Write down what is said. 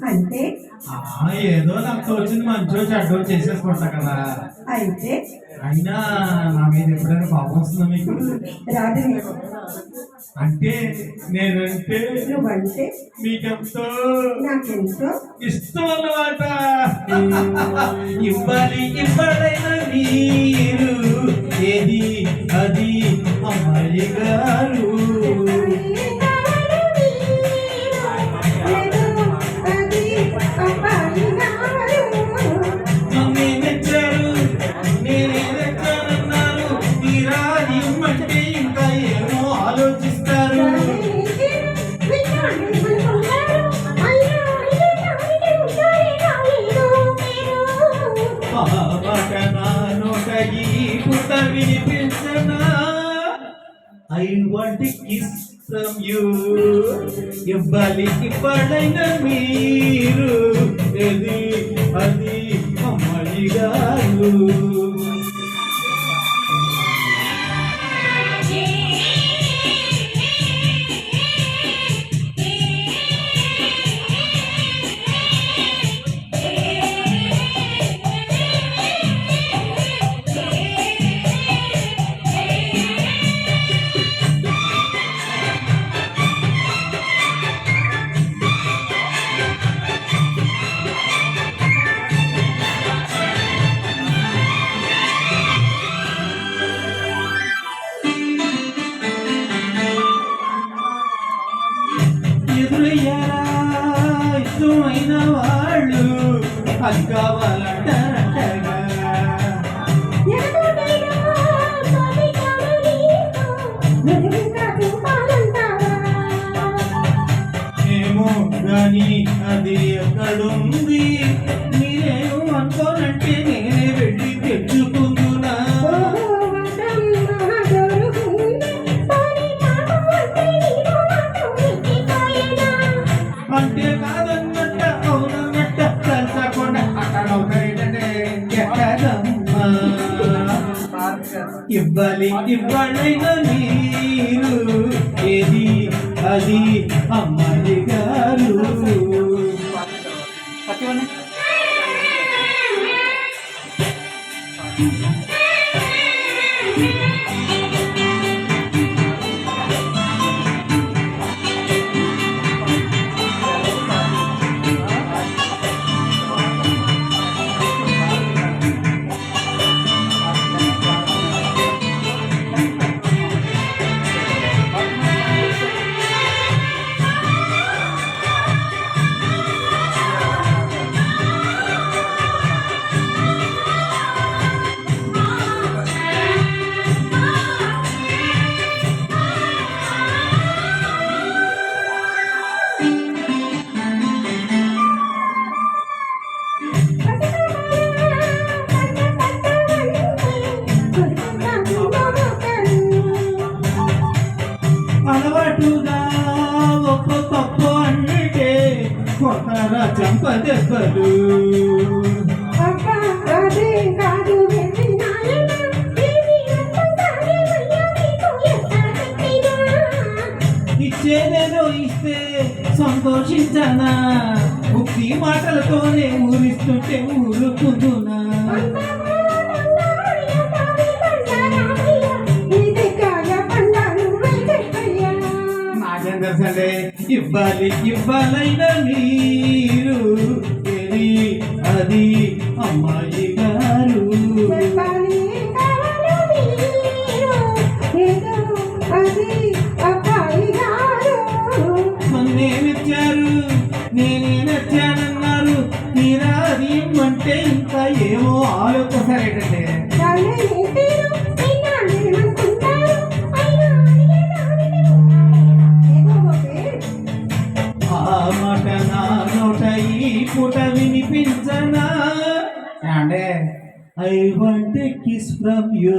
అంటే ఏదో నాకు తోచింది మంచో చెడ్డో చేసేసుకుంటా కదా. అయితే అయినా నా మీద ఎప్పుడైనా కోపం వస్తుందా మీకు? రాదు. అంటే నేనంటే నువ్వంటే మీకెంతో నాకెంతో ఇష్టం అన్నమాట. ఇవ్వాలి ఇవ్వడైనా మీరు ఏది అది అమ్మాయి గారు. I want a kiss from you. ఇవ్వాలి ఇవ్వడైనా మీరు ఏది అది అమ్మాయి గారు. ఇష్టమైన వాళ్ళు అది కావాలంటారంటగా. ఏమో గాని అది ఎక్కడుంది మీరేమో అనుకోనంటే నేనే వెళ్ళి తెచ్చుకుందునా. అంటే కాదన్నట్ట అవునన్నట్ట కలసకుండా అక్కడ ఎక్కడమ్మా. ఇవ్వాలి ఇవ్వాలైనా మీరు ఏది అది అమ్మాయి గారు. అలవాటుగా ఒక్కొక్క అంటే కొత్తరా చంపదెబ్బలు. ఇచ్చేదేదో ఇస్తే సంతోషించనా, ముక్తి మాటలతోనే ఊరిస్తుంటే ఊరుకుందునా. సరే ఇవ్వాలి ఇవ్వాలైనా మీరు ఏది అది అమ్మాయి గారు. మొన్నేమిచ్చారు నేనే నచ్చానన్నారు. మీరా అది అంటే ఇంకా ఏమో ఆలోచన. మాట నా నోట ఈ పూట వినిపించనా. అంటే I want a kiss from you.